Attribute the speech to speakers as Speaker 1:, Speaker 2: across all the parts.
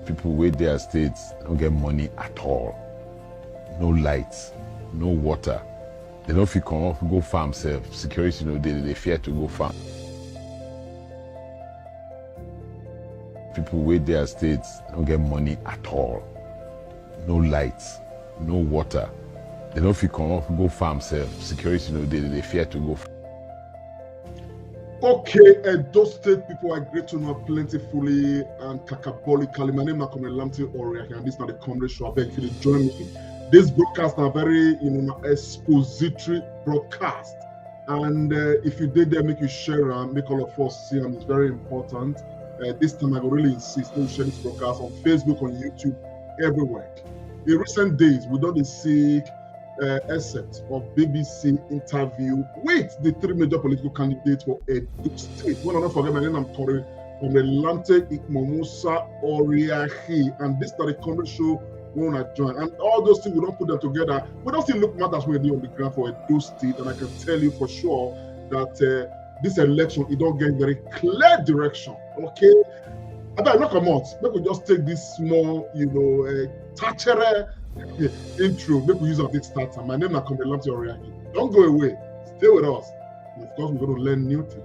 Speaker 1: People wey their states don't get money at all. No lights, no water. They don't feel come off go farm self. Security, they fear to go farm. People wey their states don't get money at all. No lights, no water. They don't feel come off go farm self. Security, they fear to go farm.
Speaker 2: Okay, Edo State people are great to know plentifully and cacabolically. My name is Lamte Oriak, and this is not the comedy show. I beg you to join me. This broadcast are very, expository broadcast. And if you did there, make you share and make all of us see them. It's very important. This time I will really insist to share this broadcast on Facebook, on YouTube, everywhere. In recent days, we don't see excerpt of BBC interview with the three major political candidates for Edo State. Well, not forget my name, I'm Tori from the Lante Ikmomusa Oriahi, and this is the comedy show we want to join. And all those things, we don't put them together. We don't still look matters we're doing on the ground for Edo State, and I can tell you for sure that this election, it don't get very clear direction. Okay, I better not come out. Maybe we just take this small, toucher intro. Maybe we use a big starter. My name is Consolidates. Don't go away. Stay with us. And of course, we're going to learn new things.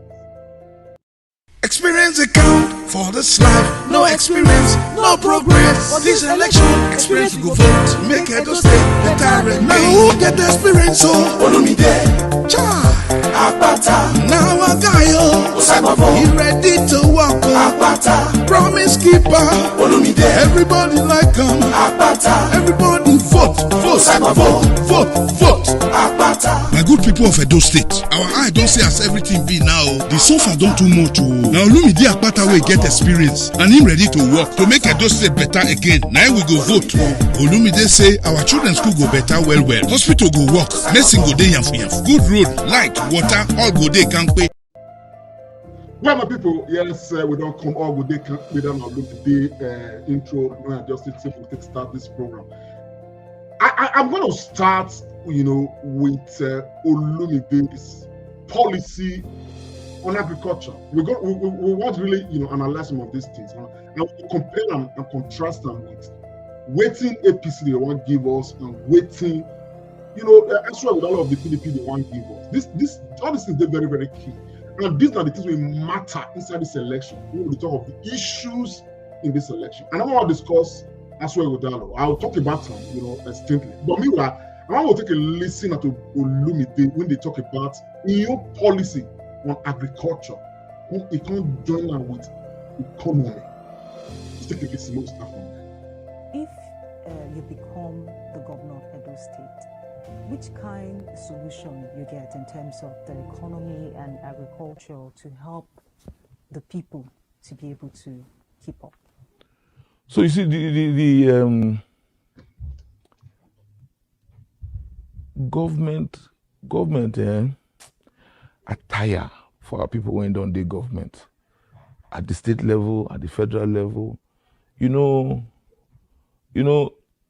Speaker 3: Experience account for this life. No experience, no progress. For this election, experience to go vote. Make Edo State better and now who get the experience? So, Olumide, Akpata, now a guy, he ready to walk. Akpata, promise keeper, Olumide, everybody like him. Akpata, everybody vote, vote, Akpata. My good people of Edo State, our eye don't see as everything be now. The sofa don't too much. Now Olumide Akpata will get experience and him ready to work to make Edo State better again. Now we go vote. Olumide say our children's school go better well. Hospital go work, medicine go dey yam. Good road, light, water, all go dey can't pay.
Speaker 2: Well, my people, yes, we don't come all good day without our look the intro. No, just to start this program. I'm going to start, with Olumide's policy on agriculture. We want to really, analyze some of these things. And we compare them and contrast them with waiting APC they want to give us and waiting, actually with all of the PDP they want to give us. All these things are very, very key. And these are the things that matter inside this election. We will talk of the issues in this election. And I want to discuss as well with Dalo. I'll talk about them, extensively. But meanwhile, I want to take a listen to Olumide when they talk about new policy on agriculture. It can't join them with economy. Let's take a listen. We'll start from there.
Speaker 4: If you become the governor of Edo State, which kind of solution you get in terms of the economy and agriculture to help the people to be able to keep up?
Speaker 1: So you see, the government attire for our people when on the government at the state level, at the federal level,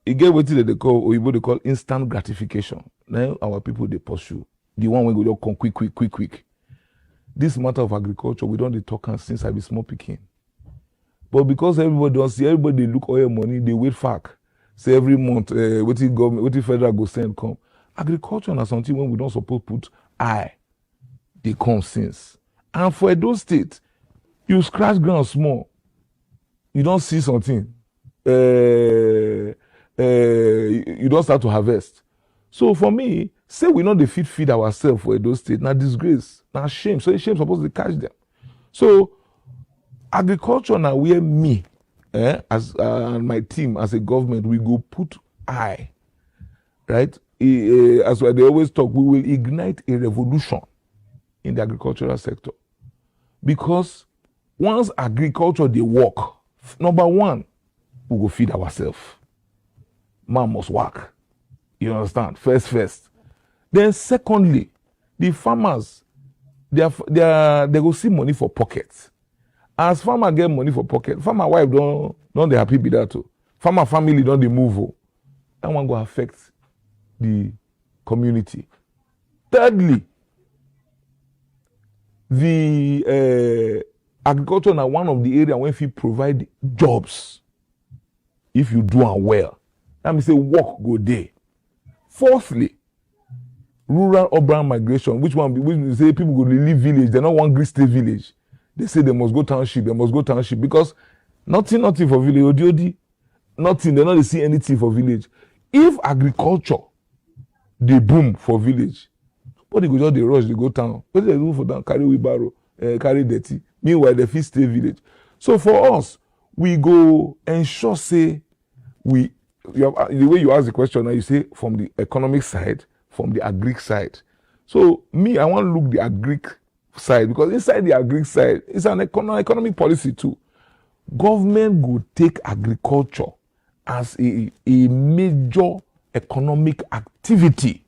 Speaker 1: it get what they call instant gratification. Now our people they pursue the one when we don't come quick. This matter of agriculture we don't talk since I be small picking. But because everybody don't see, everybody look all your money, they wait fact. Say every month, what the government, what the federal go send come. Agriculture is something when we don't suppose put eye, they come since. And for Edo State, you scratch ground small, you don't see something. You don't start to harvest. So for me, say we not the feed ourselves for Edo State, now disgrace, now shame. So shame supposed to catch them. So agriculture now where me, as and my team as a government, we go put eye, right? As they always talk, we will ignite a revolution in the agricultural sector. Because once agriculture they work, number one, we go feed ourselves. Man must work. You understand? First. Then secondly, the farmers, they go see money for pockets. As farmer get money for pocket, farmer wife don't they happy with that too. Farmer family don't they move. That one go affect the community. Thirdly, the agriculture now one of the area when we provide jobs if you do am well. Let me say work go there. Fourthly, rural urban migration, which we say people go leave village, they don't want gree stay village. They say they must go township, because nothing for village, odi, nothing, they don't see anything for village. If agriculture they boom for village, but they go just they rush, they go town. What they do for them? Carry wheelbarrow, carry dirty. Meanwhile, they fit stay village. So for us, we go ensure say the way you ask the question now, you say from the economic side, from the agric side. So me, I want to look the agric side, because inside the agric side, it's an economic policy too. Government will take agriculture as a major economic activity.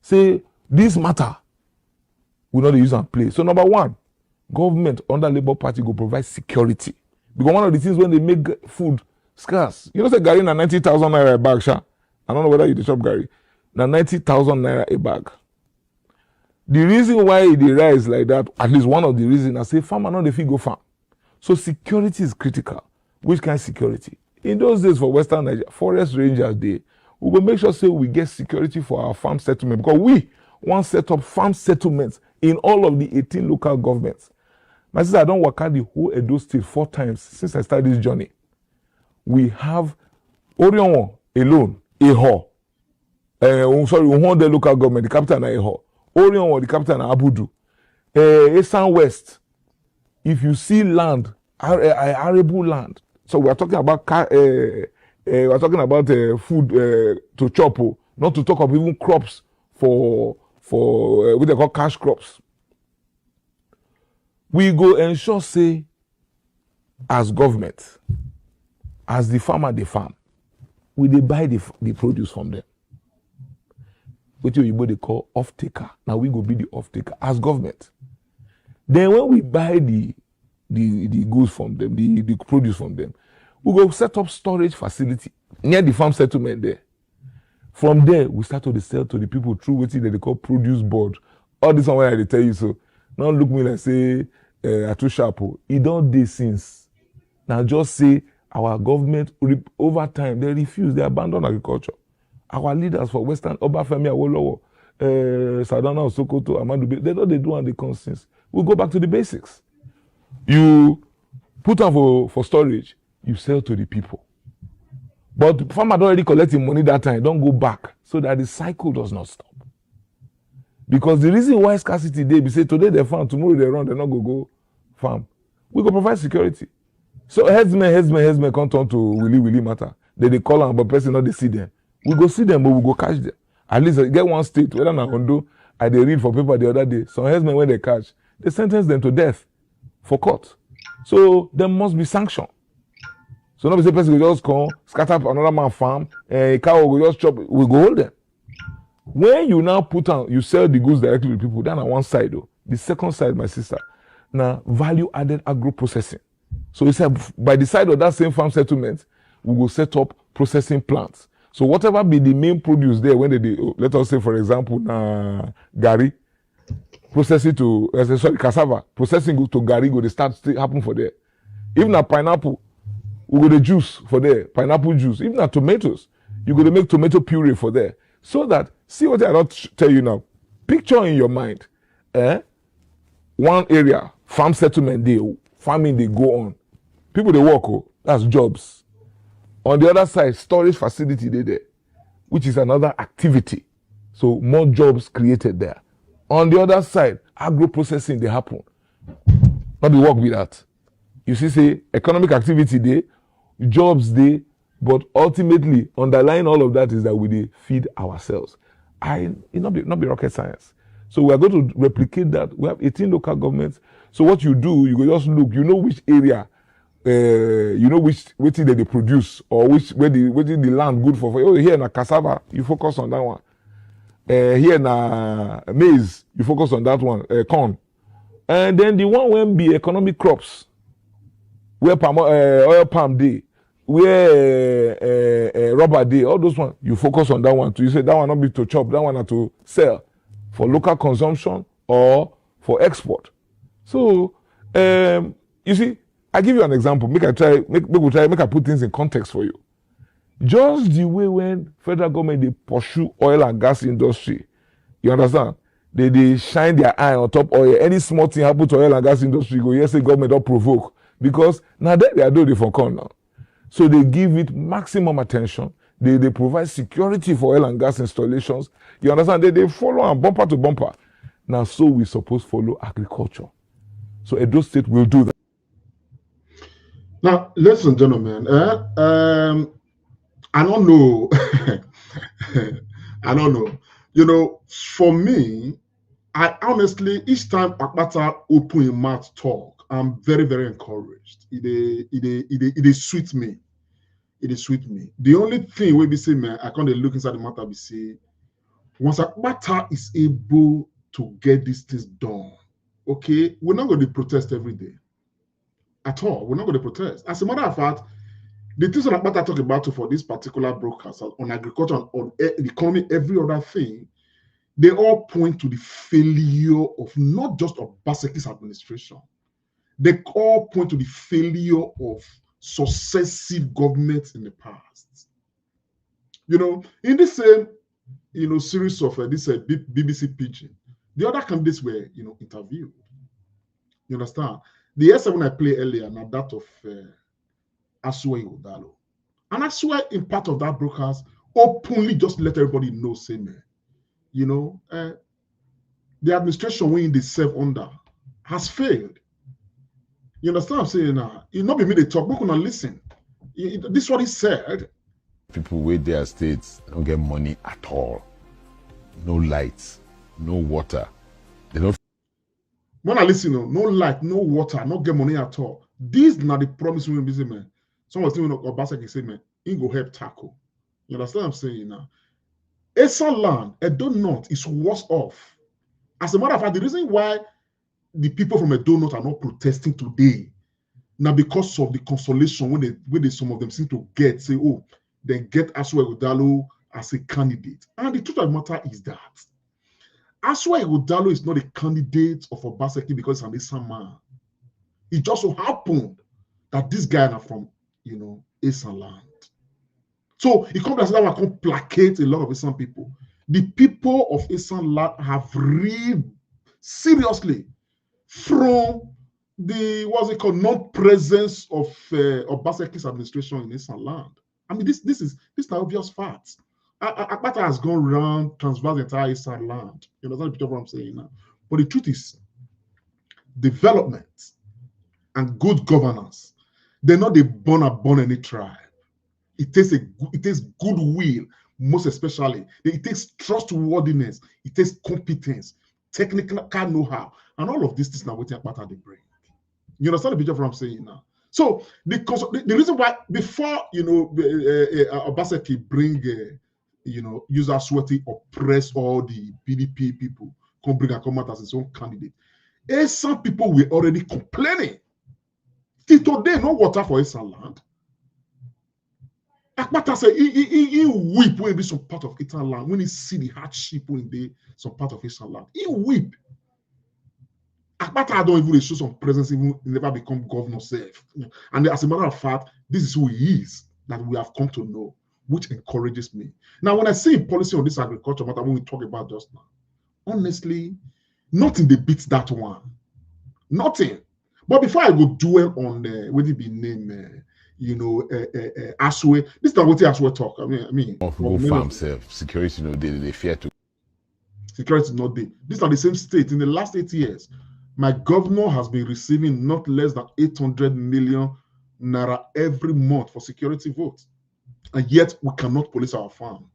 Speaker 1: Say this matter will not use and play. So number one, government under Labour Party will provide security. Because one of the things when they make food scarce, you know, say Gary na 90,000 naira a bag, sha. I don't know whether you dey shop Gary. Na 90,000 naira a bag. The reason why it rise like that, at least one of the reasons, I say farmer no dey fit go farm. So security is critical. Which kind of security? In those days for Western Nigeria, forest rangers dey. We will make sure say we get security for our farm settlement, because we want set up farm settlements in all of the 18 local governments. My sister, I don't work out the whole Edo State 4 times since I started this journey. We have Orion alone, Eho. The local government, the capital na Eho. Orion, the capital na Abudu. Eastern West. If you see land, arable land. So we are talking about food to chop, not to talk of even crops for what they call cash crops. We go ensure say, as government, as the farmer they farm, we they buy the produce from them. What they call off-taker. Now we go be the off-taker as government. Then when we buy the goods from them, the produce from them, we go set up storage facility near the farm settlement there. From there, we start to sell to the people through what they call produce board. All this one where I tell you so. Now look me like say I too sharp. It don't do since. Now just say our government over time they refuse, they abandon agriculture. Our leaders for Western Obafemi Awolowo, Sadana Sokoto, Amadu, they do and they consist. We go back to the basics. You put them for storage, you sell to the people. But the farmer don't already collecting money that time, don't go back so that the cycle does not stop. Because the reason why scarcity they be say today they farm, tomorrow they run, they not go farm. We go provide security. So headsmen come turn to willy matter. They call them, but person not they see them. We go see them, but we go catch them. At least get one state, whether na Ondo, I they read for paper the other day. Some headsmen when they catch, they sentence them to death for court. So there must be sanction. So not say person will just come, scatter up another man farm, a cow will just chop, we go hold them. When you now put on, you sell the goods directly to people, that's on one side though. The second side, my sister, now value added agro processing. So he said by the side of that same farm settlement, we will set up processing plants. So whatever be the main produce there, when they let us say for example, Gary, processing to cassava, processing to Gary go they start happen for there. Even a pineapple, we go the juice for there, pineapple juice. Even at tomatoes, you go to make tomato puree for there. So that, see what I don't tell you now. Picture in your mind, one area, farm settlement day, farming they go on. People they work, that's jobs. On the other side, storage facility they there, which is another activity. So more jobs created there. On the other side, agro processing they happen. Not the work with that. You see, say economic activity there, jobs there, but ultimately underlying all of that is that we feed ourselves. It not be rocket science. So we are going to replicate that. We have 18 local governments. So what you do, you go just look. You know which area, you know which they produce or where the land good for. Oh, here na cassava, you focus on that one. Here na maize, you focus on that one. Corn, and then the one when be economic crops, where oil palm day, where rubber day, all those ones, you focus on that one too. You say that one not be to chop, that one not to sell for local consumption or for export. So you see, I give you an example. Make I put things in context for you. Just the way when federal government they pursue oil and gas industry, you understand? They shine their eye on top oil. Any small thing happen to oil and gas industry, go yes, the government don't provoke because now they are doing it for corn now. So they give it maximum attention. They provide security for oil and gas installations. You understand? They follow and bumper to bumper. Now, so we suppose follow agriculture. So Edo State will do that.
Speaker 2: Now, ladies and gentlemen, I don't know. I don't know. You know, for me, I honestly, each time Akpata open his mouth talk, I'm very, very encouraged. It sweet me. It is sweet me. The only thing we be say, man, I can't look inside the matter. We say, once Akpata is able to get these things done, okay, we're not going to protest every day at all. We're not going to protest. As a matter of fact, the things that Akpata talk about for this particular broadcast on agriculture, on the economy, every other thing, they all point to the failure of not just of Obaseki's administration. They all point to the failure of successive governments in the past. You know, in this same, series of this BBC Pidgin, the other candidates were, interviewed. You understand? The S7 I played earlier, now that of Asue Udalo. And Asue, in part of that broadcast, openly just let everybody know, say, man, the administration when they serve under has failed. You understand what I'm saying now? It not be me they talk, we're gonna listen. This is what he said.
Speaker 5: People with their states don't get money at all. No lights, no water. They don't.
Speaker 2: When I listen, no light, no water, no get money at all. These not the promise we busy man. Someone saying Obaseki say man, he go help tackle. You understand what I'm saying now? Esa land, Edo North is worse off. As a matter of fact, the reason why the people from Edo North are not protesting today, now because of the consolation when some of them seem to get, say, oh, they get Asue Udalo as a candidate. And the truth of the matter is that Asue Udalo is not a candidate of Obaseki because he's an Esan man. It just so happened that this guy are from, Esan land. So it comes as that one can placate a lot of Esan people. The people of Esan land have read seriously from the non-presence of Obaseki's administration in Esan land. I mean, this is obvious facts. Akpata has gone around, transversed the entire Esan land. You know, that's what I'm saying now. But the truth is, development and good governance, they're not the born any tribe. It takes goodwill, most especially. It takes trustworthiness. It takes competence, technical know-how, and all of this is now what Akpata they bring. You understand the picture of what I'm saying now? So the reason why before Obaseki bring use Aswati oppress all the PDP people, come out as his own candidate. Some people were already complaining. Till today, no water for Esan land. Akpata said he weep when he be some part of Esan land, when he see the hardship when they some part of Esan land. He weep. Akpata don't even show some presence, even never become governor self. And as a matter of fact, this is who he is that we have come to know, which encourages me. Now, when I see policy on this agriculture matter, when we talk about just now, honestly, nothing they beats that one. Nothing. But before I go dwell on what it be named, Aswe, this is not what Aswe talk. I mean,
Speaker 5: people farm self security, they fear to.
Speaker 2: Security is not there. These are the same state. In the last 8 years, my governor has been receiving not less than 800 million naira every month for security votes. And yet we cannot police our farm.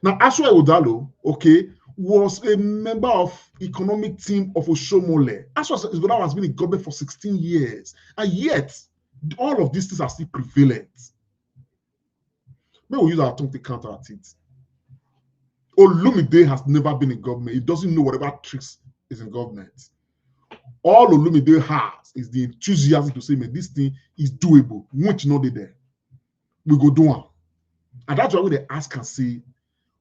Speaker 2: Now, Aswe Udalo, okay, was a member of economic team of Oshomole. Aswe Udalo has been in government for 16 years. And yet, all of these things are still prevalent. Maybe we use our tongue to counter at it. Olumide has never been in government. He doesn't know whatever tricks is in government. All Olumide has is the enthusiasm to say, man, this thing is doable. Which not there. We go do it. And that's why they ask and say,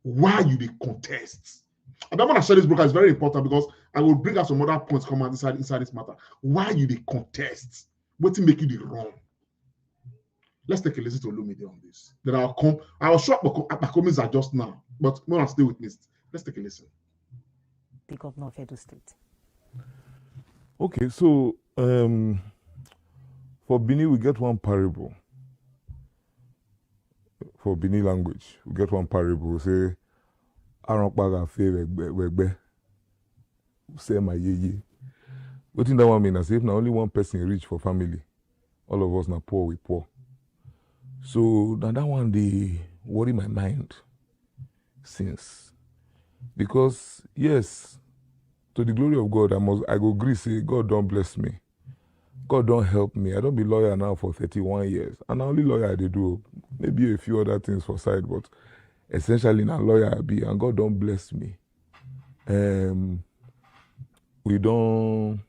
Speaker 2: why you they contest? And I want to share this broadcast is very important because I will bring out some other points come out inside this matter. Why you they contest? What make you the wrong? Let's take a listen to Olumide on this. Then I'll come. I'll show up my comments are just now, but when I stay with me, let's take a listen.
Speaker 4: The governor of Edo State.
Speaker 1: Okay, so for Bini, we get one parable. For Bini language, we get one parable. We say, "Aronkpaga fe wegbe." Say my ye. What in that one mean? As if now only one person rich for family, all of us now poor, we poor. So now that one they worry my mind since, because yes, to the glory of God, I go agree say God don't bless me, God don't help me. I don't be lawyer now for 31 years, and the only lawyer they do maybe a few other things for side, but essentially now lawyer I be, and God don't bless me. We don't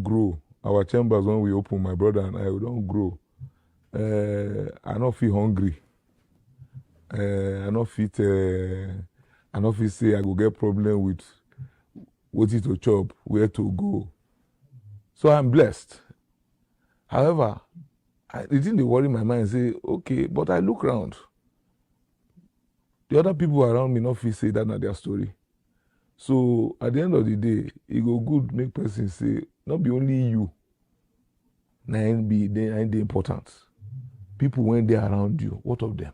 Speaker 1: grow. Our chambers when we open, my brother and I, we don't grow. I don't feel hungry. I don't feel say I go get problem with what to chop, where to go. So I'm blessed. However, the thing they worry my mind say, okay, but I look around. The other people around me not feel say that not their story. So at the end of the day, it go good make person say, not be only you, they ain't important. People when they around you, what of them?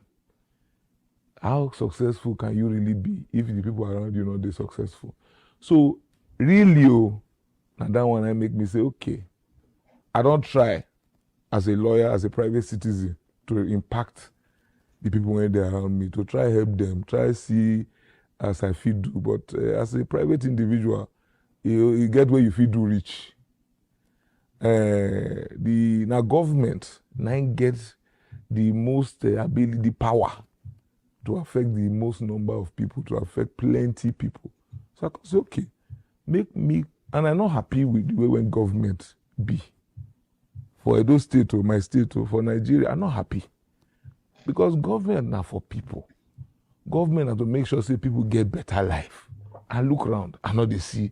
Speaker 1: How successful can you really be if the people around you not they successful? So really, and that one I make me say, okay, I don't try as a lawyer, as a private citizen to impact the people when they around me, to try help them, try see as I feel do, but as a private individual, you get where you feel do reach. The now government now get the most ability, the power to affect the most number of people, to affect plenty people. So I can say, okay, make me, and I'm not happy with the way when government be. For Edo State or my state or for Nigeria, I'm not happy. Because government now for people. Government have to make sure say people get better life. And look around, I know they see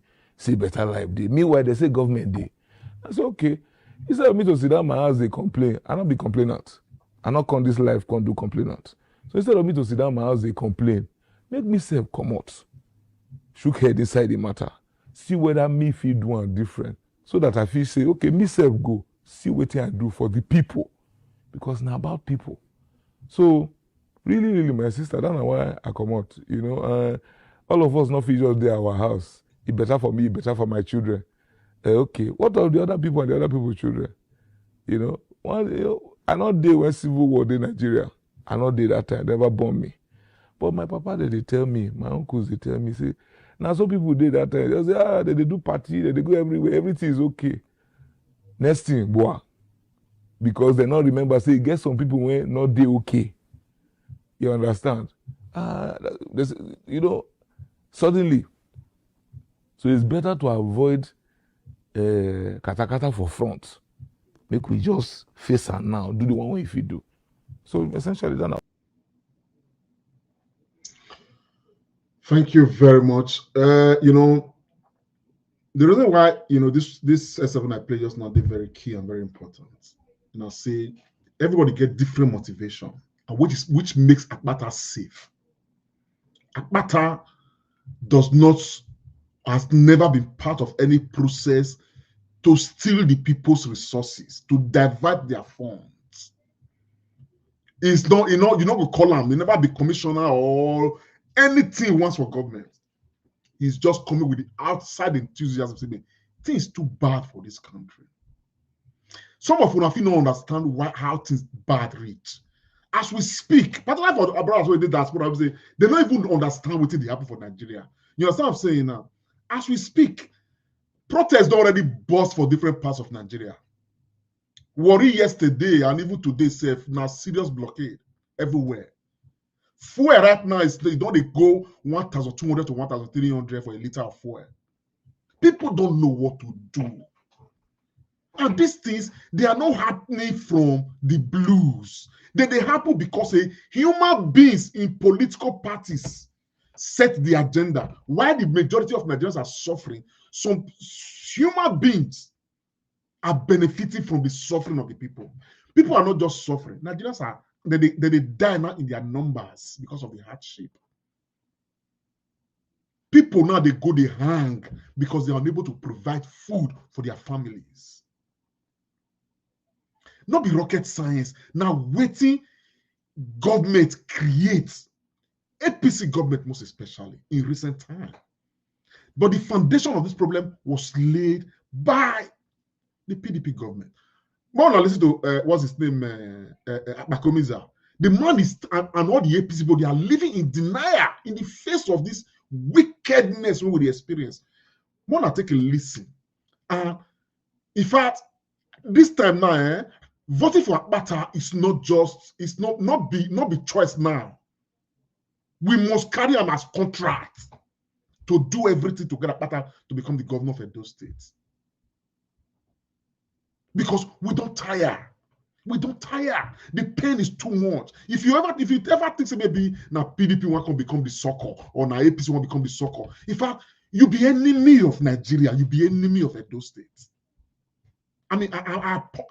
Speaker 1: better life day. Meanwhile, they say government day. I say, okay, instead of me to sit down my house, they complain. I not be complainant. I not come this life, can't do complainant. So instead of me to sit down my house, they complain. Make me self come out. Shook head inside the matter. See whether me feel do one different. So that I feel say, okay, me self go. See what I do for the people. Because now about people. So, really, my sister, that's why I come out. You know, all of us not feel just there our house. It better for me, it better for my children. Okay, what of the other people and the other people's children? You know, I not there when civil war in Nigeria. I not there that time, never born me. But my papa, they tell me, my uncles, they tell me, say, now some people did that time. They say, they do party, they go everywhere, everything is okay. Next thing, boy. Because they not remember, say, get some people when not they okay. You understand? You know, suddenly. So it's better to avoid Kpatakpata for front. Make we just face her now, do the one way if you do. So essentially, that's
Speaker 2: Thank you very much. You know, the reason why, you know, this S7 I play just now, they're very key and very important. You know, say everybody get different motivation, and which makes Akpata safe. Akpata has never been part of any process to steal the people's resources, to divert their funds. It's not, you know, you're not gonna call him, you never be commissioner or anything once for government. He's just coming with the outside enthusiasm saying things too bad for this country. Some of you don't understand how things bad reach. As we speak, particularly for abroad, we did that, they don't even understand what they happen for Nigeria. You understand what I'm saying now? As we speak, protests already burst for different parts of Nigeria. Worry yesterday and even today, safe now serious blockade everywhere. Fuel right now is they don't go 1,200 to 1,300 for a liter of fuel. People don't know what to do. And these things, they are not happening from the blues. They happen because human beings in political parties set the agenda. While the majority of Nigerians are suffering, some human beings are benefiting from the suffering of the people. People are not just suffering. Nigerians are they die now in their numbers because of the hardship. People now they go, they hang because they are unable to provide food for their families. Not be rocket science. Now waiting government creates, APC government most especially in recent time. But the foundation of this problem was laid by the PDP government. More now listen to what's his name, Akpata. The man is and all the APC people, they are living in denial in the face of this wickedness we will experience. More now take a listen. And in fact, this time now, voting for Akpata is not just, it's not be choice now. We must carry him as contract to do everything to get Akpata to become the governor of Edo State. Because we don't tire. We don't tire. The pain is too much. If you ever think maybe now PDP want to become the sucker or now APC want to become the sucker, in fact, you be enemy of Nigeria, you be enemy of Edo State. I mean,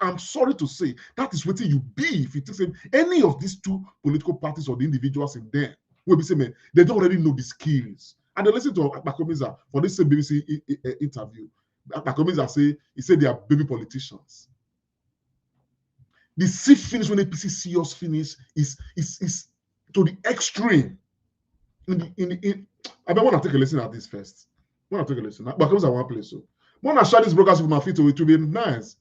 Speaker 2: I'm sorry to say that is what you be if you think any of these two political parties or the individuals in there will be saying they don't already know the skills. And they listen to Akpata for this same BBC interview. Akpata he said they are baby politicians. The seat finish when APC see us finish is to the extreme. I want to take a listen at this first. I want to take a listen. But comes at one place. So I want to share this broadcast with my feet, so it will be nice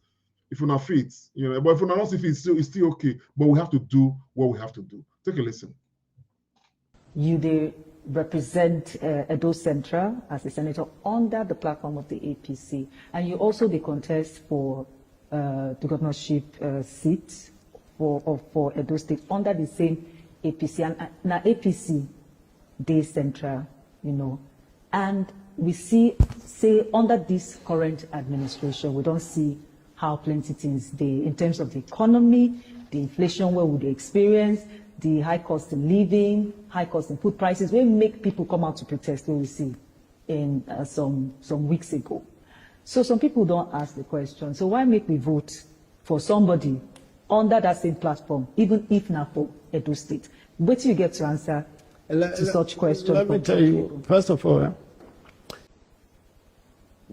Speaker 2: if you're not fit, you know. But if you're not fit, it's still okay. But we have to do what we have to do. Take a listen.
Speaker 4: You they represent Edo Central as a senator under the platform of the APC, and you also the contest for the governorship seat for Edo State under the same APC, and now APC they Central, you know, and we say under this current administration we don't see how plenty things they in terms of the economy, the inflation where would they experience, the high cost of living, high cost in food prices, will make people come out to protest, what we see in some weeks ago. So some people don't ask the question, so why make we vote for somebody under that same platform, even if not for Edo State? Wait till you get to answer to such questions.
Speaker 6: Let me tell you, first of all,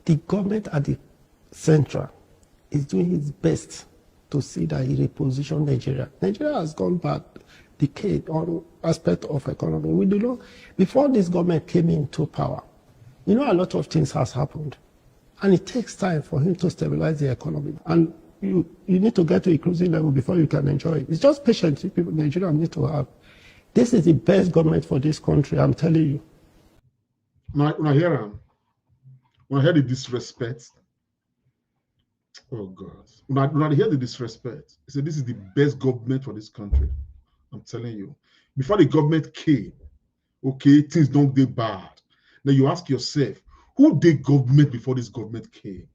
Speaker 6: the government at the central is doing its best to see that he reposition Nigeria. Nigeria has gone back decade on aspect of economy. We do know before this government came into power, you know, a lot of things has happened, and it takes time for him to stabilize the economy. And you need to get to a cruising level before you can enjoy it. It's just patience people Nigeria need to have. This is the best government for this country, I'm telling you.
Speaker 2: When I hear the disrespect, oh God. When I hear the disrespect, I say this is the best government for this country. I'm telling you. Before the government came, okay, things don't get bad. Now you ask yourself, who did government before this government came?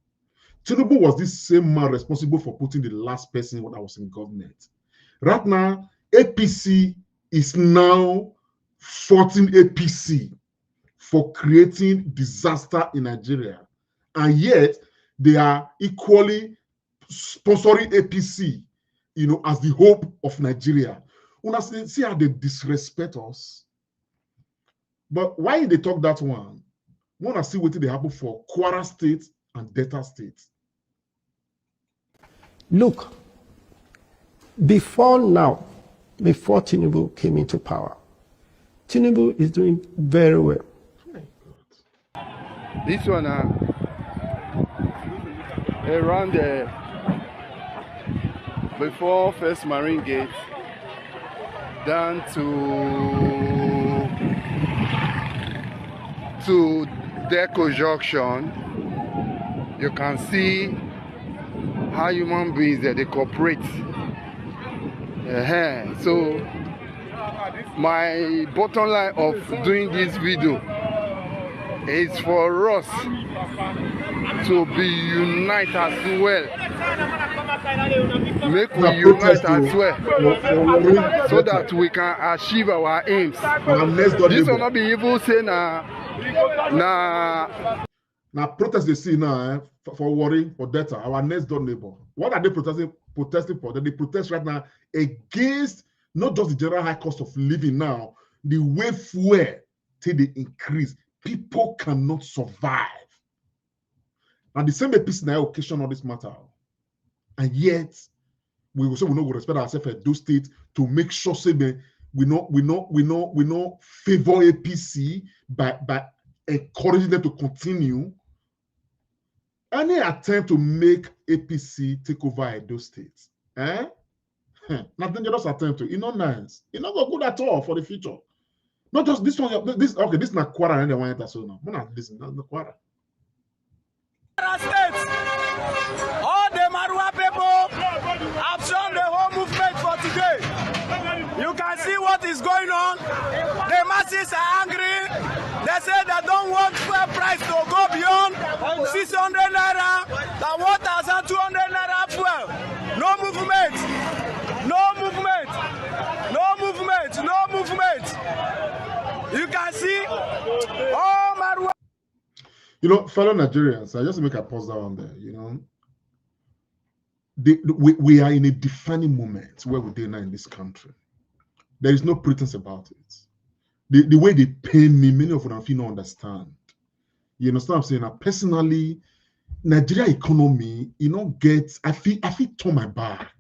Speaker 2: Tinubu was this same man responsible for putting the last person when I was in government. Right now, APC is now fighting APC for creating disaster in Nigeria. And yet, they are equally sponsoring APC, you know, as the hope of Nigeria. Una see how they disrespect us. But why they talk that one? Wanna see what they happen for Kwara State and Delta State.
Speaker 6: Look, before now, before Tinubu came into power, Tinubu is doing very well.
Speaker 7: This one, around before First Marine Gate, down to Deco Junction, you can see how human beings they cooperate. So my bottom line of doing this video is for us to be united as well. Make we unite as well so that we can achieve our aims. This will not be evil say na
Speaker 2: Now, protests they see now for worry, for data, our next door neighbor. What are they protesting for? They protest right now against not just the general high cost of living now, the way fuel till they increase. People cannot survive. And the same APC now occasion on this matter. And yet, we will say we not respect ourselves at Edo State to make sure say we not favor APC by encouraging them to continue. Any attempt to make APC take over Edo State, not dangerous attempt to. It's not nice. It's not good at all for the future. Not just this one. This is not Kwara and the one that so now. We're not listening. Not Kwara.
Speaker 8: States, all the Marua people have shown the whole movement for today. You can see what is going on. The masses are angry. They say they don't want fuel price to go beyond 600 naira, than 1,200 naira fuel. No movement. No movement. No movement. No movement. You can see all Marua.
Speaker 2: You know, fellow Nigerians, I just make a pause down there. You know, we are in a defining moment where we're now in this country. There is no pretense about it. The way they pay me, many of them feel not understand. You understand what I'm saying? Now, personally, Nigeria economy, I feel turn my back.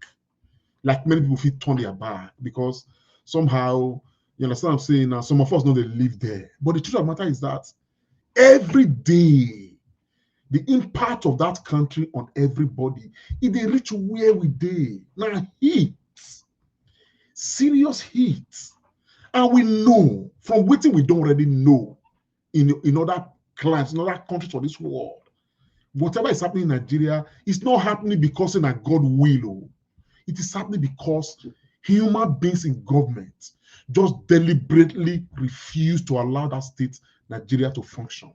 Speaker 2: Like many people feel turn their back because somehow, you understand what I'm saying? Now, some of us know they live there. But the truth of the matter is that every day, the impact of that country on everybody, if they reach where we dey. Now, heat, serious heat. And we know from what we don't already know in other climes, in other countries of this world, whatever is happening in Nigeria is not happening because of God will. It is happening because human beings in government just deliberately refuse to allow that state, Nigeria, to function.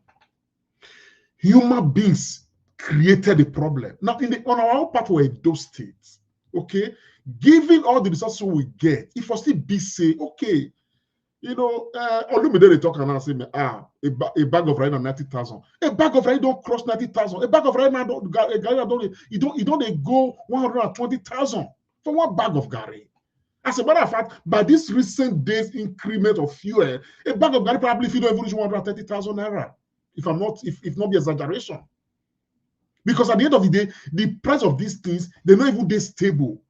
Speaker 2: Human beings created the problem. Now, on our own part, we're Edo State, okay? Given all the resources we get, if I still be say, okay, Olumide they talk and I say, a bag of rice na 90,000. A bag of rice don't cross 90,000. A bag of rice don't go 120,000 for one bag of gari. As a matter of fact, by this recent days increment of fuel, a bag of gari probably don't even reach 130,000 naira. If not be exaggeration. Because at the end of the day, the price of these things, they're not even this stable.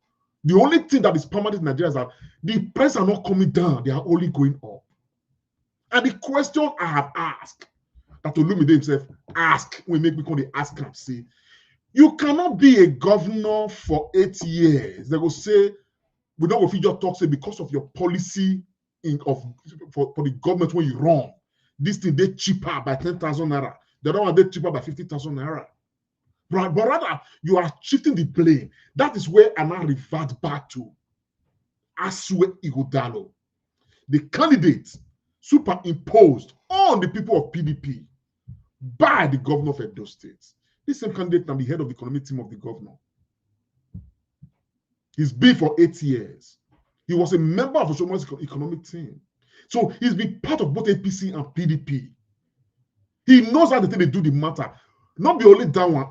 Speaker 2: The only thing that is permanent in Nigeria is that the prices are not coming down, they are only going up. And the question I have asked, that Olumide himself ask, when make me call the ask and say, you cannot be a governor for 8 years. They will say, we don't go figure talk say because of your policy for the government when you run. This thing they cheaper by 10,000 naira. The other one they cheaper by 50,000 naira. But rather, you are shifting the blame. That is where I now revert back to Asue Ighodalo, the candidate superimposed on the people of PDP by the governor of Edo State. This same candidate can be head of the economic team of the governor. He's been for 8 years. He was a member of Oshomo's economic team. So he's been part of both APC and PDP. He knows how they do the matter. Not be only that one.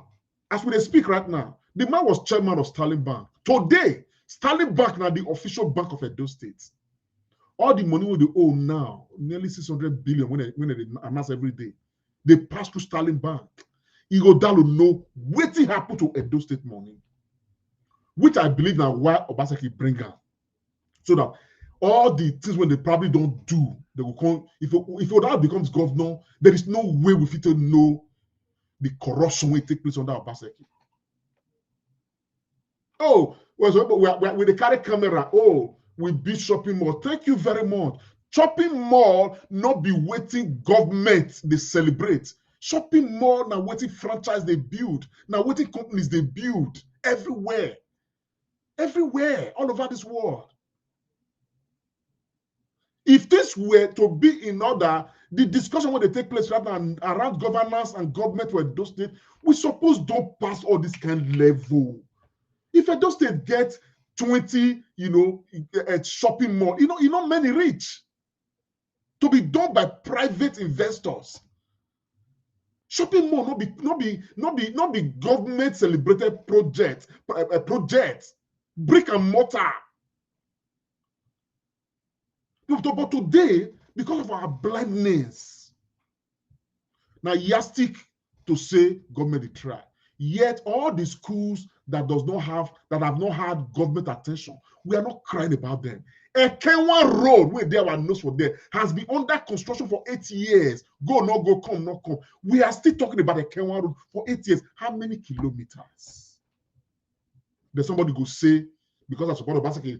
Speaker 2: As we speak right now, the man was chairman of Sterling Bank. Today, Sterling Bank now the official bank of Edo State. All the money we owe now, nearly 600 billion when they announce every day, they pass through Sterling Bank. Ighodalo know what happened to Edo State money, which I believe now why Obaseki bring up, so that all the things when they probably don't do, they will come. If Ighodalo becomes governor, there is no way we fit to know the corruption will take place under Obaseki. Oh, well, we carry camera. Oh, we beat shopping mall. Thank you very much. Shopping mall not be waiting government they celebrate. Shopping mall now waiting franchise they build. Now waiting companies they build everywhere. Everywhere, all over this world. If this were to be in order, the discussion when they take place around governance and government for Edo State, we suppose don't pass all this kind of level. If Edo State gets 20, at shopping mall, many rich to be done by private investors. Shopping mall not be government celebrated project, brick and mortar. But today, because of our blindness, now yastic to say government dey try. Yet all the schools that have not had government attention, we are not crying about them. Ekenwa Road, where there our nose for there, has been under construction for 8 years. Go, no go, come, no come. We are still talking about Ekenwa Road for 8 years. How many kilometers? There's somebody go say, because I support Obaseki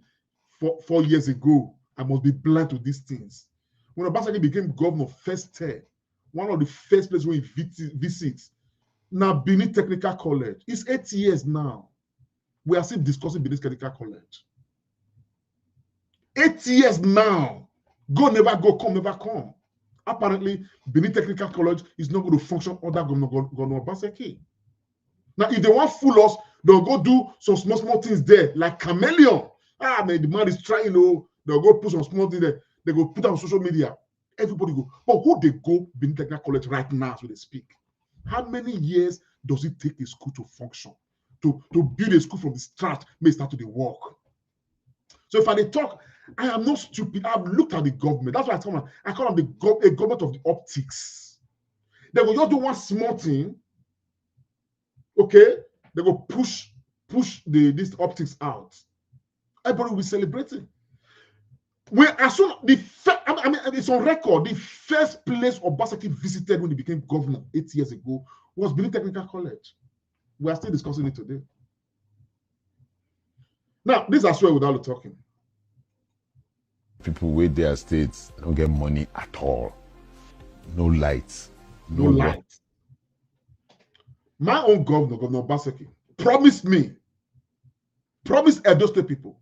Speaker 2: 4 years ago, I must be blind to these things. When Obaseki became governor first term, one of the first places where he visits, now Benin Technical College. It's 8 years now. We are still discussing Benin Technical College. 8 years now. Go, never go, come, never come. Apparently, Benin Technical College is not going to function under Governor Obaseki. Now, if they want to fool us, they'll go do some small things there, like chameleon. Man, the man is trying, they'll go put some small things there. They go put on social media. Everybody go. But who they go Benin Technical College right now so they speak? How many years does it take a school to function? To build a school from the start, may start to the work. So if I talk, I am not stupid. I've looked at the government. That's why I call them a government of the optics. They will just do one small thing. Okay, they will push these optics out. Everybody will be celebrating. It's on record. The first place Obaseki visited when he became governor 8 years ago was Benin Technical College. We are still discussing it today. Now, this I swear without talking.
Speaker 5: People with their states don't get money at all. No lights.
Speaker 2: No light. My own governor, Governor Obaseki, promised Edo State people,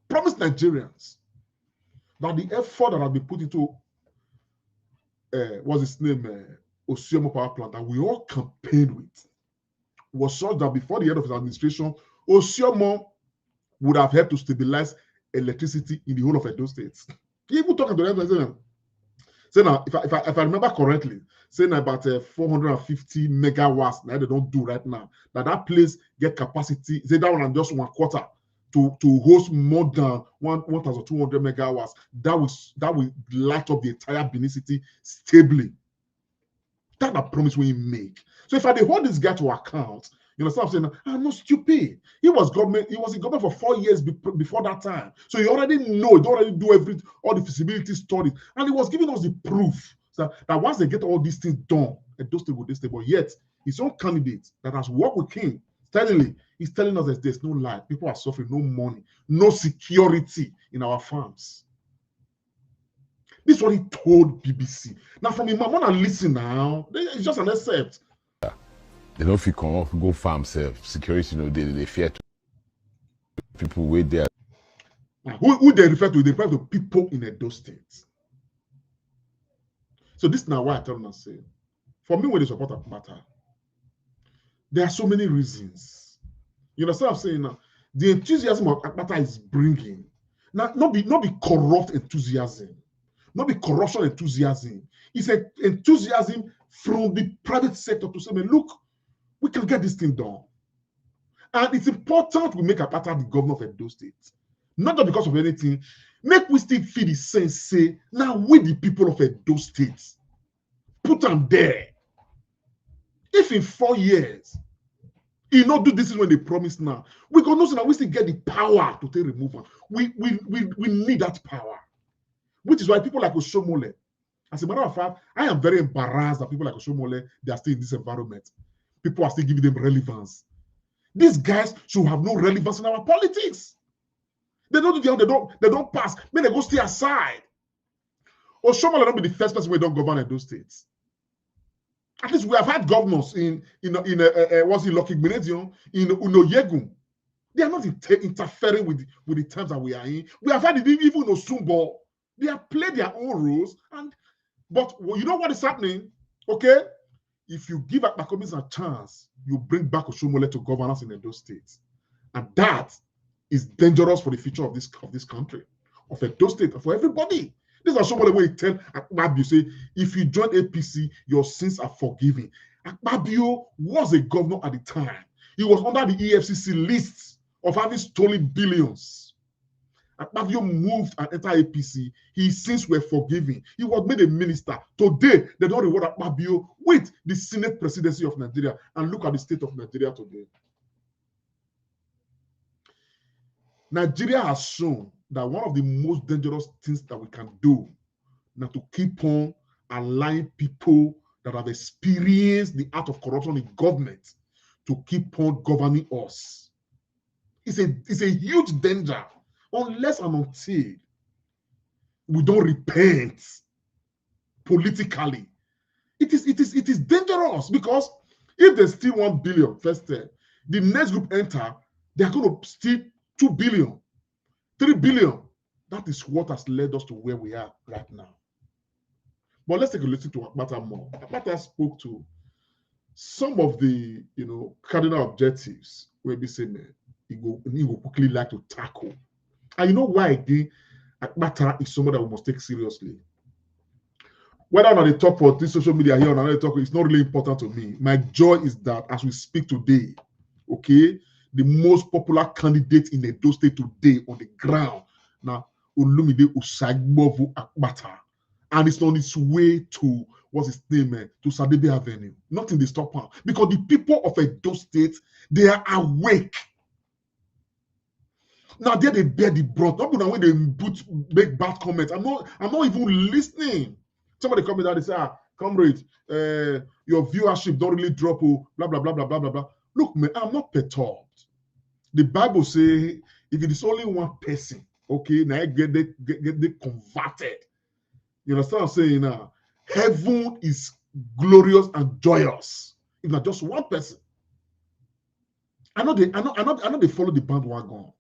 Speaker 2: promised Nigerians that the effort that has been put into what's his name, Osiomo Power Plant, that we all campaigned with, was such that before the end of his administration, Osiomo would have helped to stabilize electricity in the whole of Edo State. People talking to them, saying now, if I remember correctly, saying about 450 megawatts that they don't do right now, that place get capacity, say that one and just 1/4 to host more than 1,200 megawatts. That will light up the entire Benin City stably. That's a promise we make. So if I hold this guy to account, you know, I'm saying, I'm not stupid. He was in government for 4 years before that time. So he already know, he already do all the feasibility studies. And he was giving us the proof that once they get all these things done, Edo State will stay. But yet, his own candidate that has worked with him, steadily, he's telling us that there's no light. People are suffering, no money, no security in our farms. This is what he told BBC. Now, from him, I want to listen now. It's just an excerpt.
Speaker 5: They don't feel come off, go farm self. Security, they fear to people with their.
Speaker 2: Who they refer to? They refer to people in Edo State. So this is now why I tell them, say, for me, when they support Akpata, there are so many reasons. You know what I'm saying now? The enthusiasm of Akpata is bringing, not be corrupt enthusiasm, not be corruption enthusiasm. It's an enthusiasm from the private sector to say, man, look, we can get this thing done. And it's important we make Akpata the governor of Edo State. Not just because of anything. Make we still feel the sense, say, now we the people of Edo State. Put them there. If in 4 years, he not do this is when they promise now, we gonna know so that we still get the power to take removal. We need that power. Which is why people like Oshomole, as a matter of fact, I am very embarrassed that people like Oshomole, they are still in this environment. People are still giving them relevance. These guys should have no relevance in our politics. They don't do they don't pass. May they go stay aside. Oshomole don't be the first person we don't govern in those states. At least we have had governors in what's it, Lucky Gbenedion, in Unoyegun. They are not interfering with the times that we are in. We have had it even Osumbo. They have played their own roles, but you know what is happening? Okay, if you give Akpakomis a chance, you bring back Oshomole to governance in Edo State, and that is dangerous for the future of this country, of Edo State, for everybody. This is Oshomole where you tell Akpabio, say, if you join APC, your sins are forgiven. Akpabio was a governor at the time. He was under the EFCC list of having stolen billions. Akpabio moved and entered APC. His sins were forgiven. He was made a minister. Today, they don't reward Akpabio with the Senate presidency of Nigeria. And look at the state of Nigeria today. Nigeria has shown that one of the most dangerous things that we can do now to keep on allowing people that have experienced the art of corruption in government to keep on governing us. It's a huge danger unless and until we don't repent politically. It is dangerous because if they steal 1 billion first term, the next group enter, they are going to steal 2 billion, 3 billion. That is what has led us to where we are right now. But let's take a listen to Akpata more. Akpata spoke to some of the cardinal objectives where we say, man, he will quickly like to tackle. And you know why again? Akpata is someone that we must take seriously. Whether or not they talk for this social media here or not, they talk, it's not really important to me. My joy is that as we speak today, okay, the most popular candidate in Edo State today on the ground now, Olumide Osagbovu Akpata, and it's on its way to what's his name, to Sadebe Avenue. Nothing they stop her because the people of Edo State, they are awake. Now there they bear the brunt. Not when they make bad comments. I'm not even listening. Somebody come in and they say, comrade, your viewership don't really drop, blah blah blah blah blah blah blah. Look, man, I'm not perturbed. The Bible says if it is only one person, okay, now get they converted. You understand what I'm saying now? Heaven is glorious and joyous. If not just one person. I know they follow the bandwagon.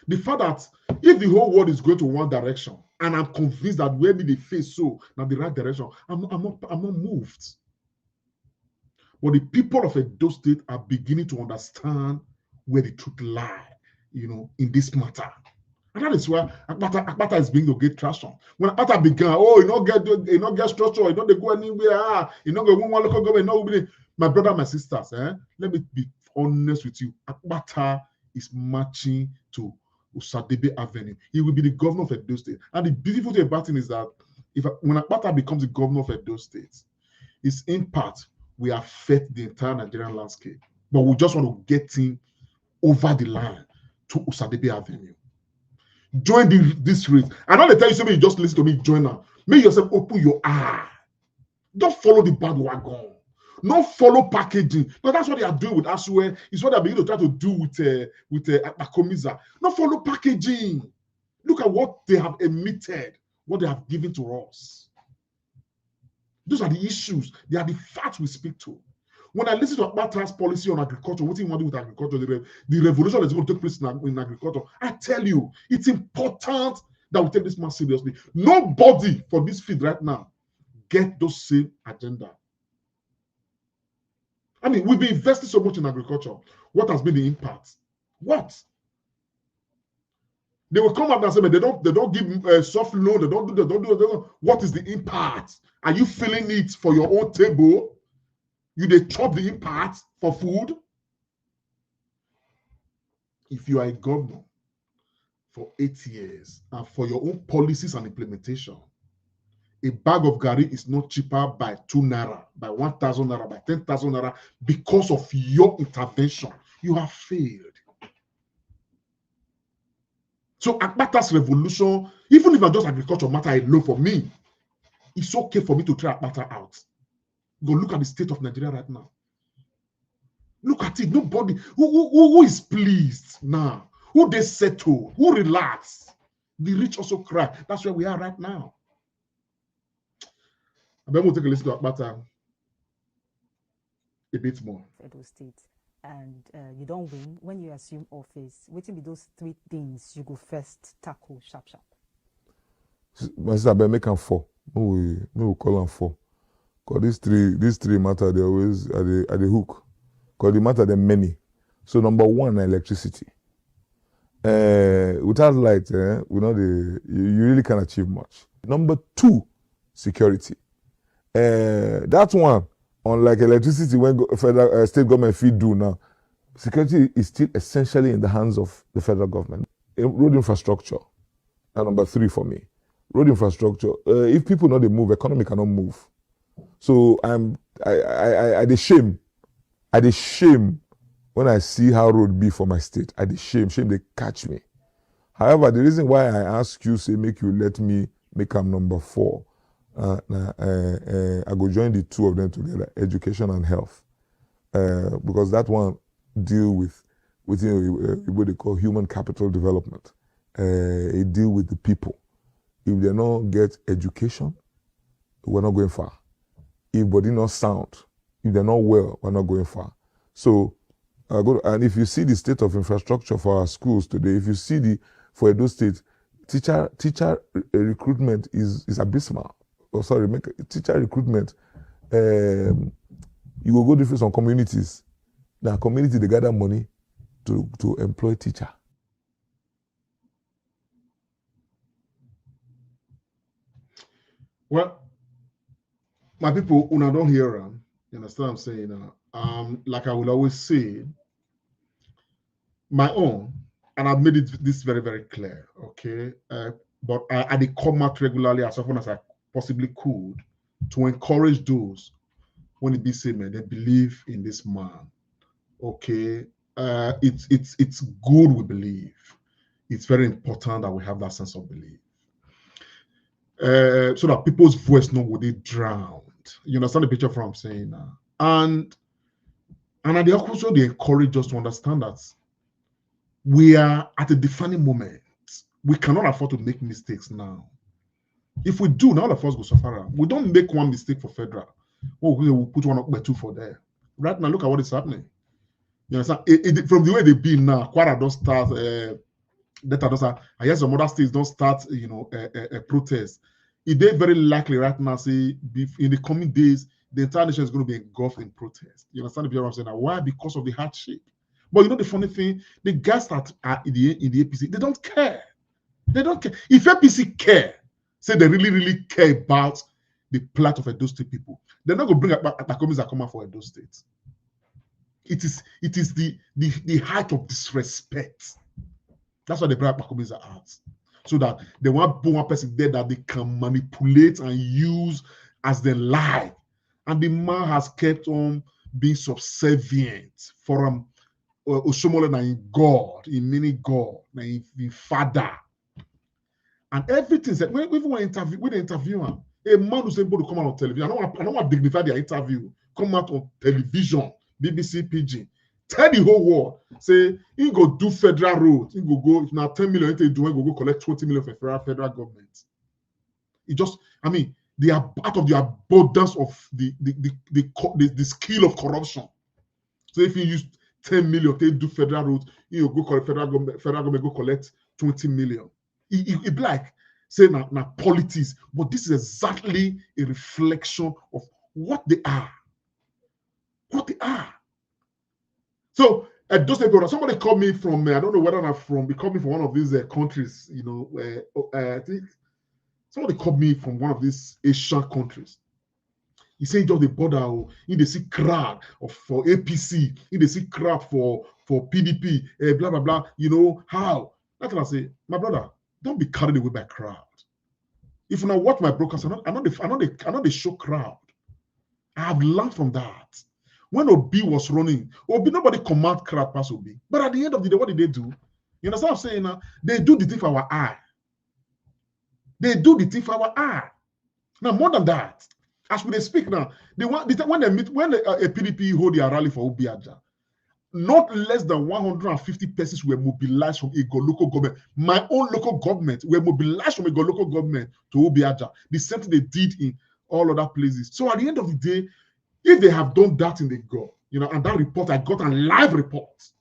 Speaker 2: The fact that if the whole world is going to one direction, and I'm convinced that where they face so now the right direction, I'm not moved. But the people of Edo State are beginning to understand where the truth lies, in this matter. And that is why Akpata is being to get traction. When Akpata began, you not get structure, you don't go anywhere, you not go one local government, my brother, my sisters, let me be honest with you. Akpata is marching to Sadebe Avenue. He will be the governor of Edo State. And the beautiful thing about him is that when Akpata becomes the governor of Edo State, his impact will affect the entire Nigerian landscape. But we just want to get him over the line to Sadebe Avenue. Join this race. I know they tell you something, you just listen to me, join now. Make yourself open your eye. Don't follow the bandwagon. Not follow packaging. No, that's what they are doing with Asue. It's what they're beginning to try to do with Akomiza. Not follow packaging. Look at what they have emitted, what they have given to us. Those are the issues. They are the facts we speak to. When I listen to Akpata's policy on agriculture, what do you want to do with agriculture? The revolution is going to take place in agriculture. I tell you, it's important that we take this man seriously. Nobody for this field right now get those same agenda. I mean, we've been investing so much in agriculture. What has been the impact? What? They will come up and say, they don't give soft loan, they don't do. What is the impact? Are you feeling it for your own table? They chop the impact for food? If you are a governor for 8 years and for your own policies and implementation, a bag of gari is not cheaper by 2 naira, by 1,000 naira, by 10,000 naira because of your intervention. You have failed. So Akpata's revolution, even if it's just agriculture matter alone for me, it's okay for me to try Akpata out. Go look at the state of Nigeria right now. Look at it. Nobody who is pleased now, who they settle, who relax. The rich also cry. That's where we are right now. And then we'll take a listen to Akpata a bit more.
Speaker 4: Edo State, and you don't win when you assume office. What will be those 3 things you go first tackle sharp?
Speaker 1: My sister, I make them 4. We call them 4. Because these three matter, they always are the hook. Because they matter them many. So number 1, electricity. Without light, you really can't achieve much. Number 2, security. That one, unlike electricity when federal state government fee do now, security is still essentially in the hands of the federal government. Road infrastructure, and number 3 for me, road infrastructure. If people know they move, economy cannot move. So I dey shame when I see how road be for my state. I dey shame they catch me. However, the reason why I ask you, say make you let me make am number 4, I go join the 2 of them together, education and health, because that one deal with what they call human capital development. It deal with the people. If they don't get education, we're not going far. If body not sound, if they're not well, we're not going far. So, and if you see the state of infrastructure for our schools today, if you see for Edo State, teacher recruitment is abysmal. Teacher recruitment, you will go different some communities. Now, community, they gather money to employ teacher.
Speaker 2: Well, my people, una don't hear them. You understand what I'm saying? Like I will always say, my own, and I've made this very, very clear, okay? But I come out regularly as often as I possibly could to encourage those when it be said, man, they believe in this man, okay? It's good we believe. It's very important that we have that sense of belief. So that people's voice no would be drowned. You understand the picture from I'm saying now? And they also they encourage us to understand that we are at a defining moment. We cannot afford to make mistakes now. If we do, now all of us go suffer. We don't make one mistake for federal. Oh, we'll put one up by 2 for there. Right now, look at what is happening. You understand? From the way they be now, Kwara don't start. I hear some other states don't start. A protest. It is very likely right now. Say in the coming days, the entire nation is going to be engulfed in protest. You understand what I'm saying? Now, why? Because of the hardship. But you know the funny thing, the guys that are in the APC, they don't care. They don't care. If APC care, say they really, really care about the plight of Edo State people, they're not going to bring Akpata that come out for Edo State. It is the height of disrespect. That's why they bring Akpata out. So that they want one person there that they can manipulate and use as they lie. And the man has kept on being subservient for Oshomola in God, in many God, in Father. And everything said, even when they interview him, a man who's able to come out on television, I don't want to dignify their interview, come out on television, BBC Pidgin, tell the whole world, say, he go do federal road, he go, if now 10 million, he go collect 20 million for federal government. It just, they are part of the abundance of the skill of corruption. So if you use 10 million, they do federal road, you go collect federal government go collect 20 million. It be like, say, now politics, but this is exactly a reflection of what they are. What they are. So, those people, somebody called me from, I don't know whether I'm from, they called me from one of these countries, I think somebody called me from one of these Asian countries. He said just the border, in the see crowd for APC, in the see crowd for PDP, blah, blah, blah, how? That's what I say, my brother, don't be carried away by crowd. If you now watch my broadcast, I'm not the show crowd. I have learned from that. When Obi was running, Obi, nobody command crowd pass Obi. But at the end of the day, what did they do? You understand what I'm saying now? They do the thing for our eye. They do the thing for our eye. Now, more than that, as we speak now, when a PDP hold their rally for Obiaja, not less than 150 persons were mobilized from Ego local government. My own local government were mobilized from Ego local government to Obiaja. The same thing they did in all other places. So at the end of the day, if they have done that in the Ego, and that report, I got a live report.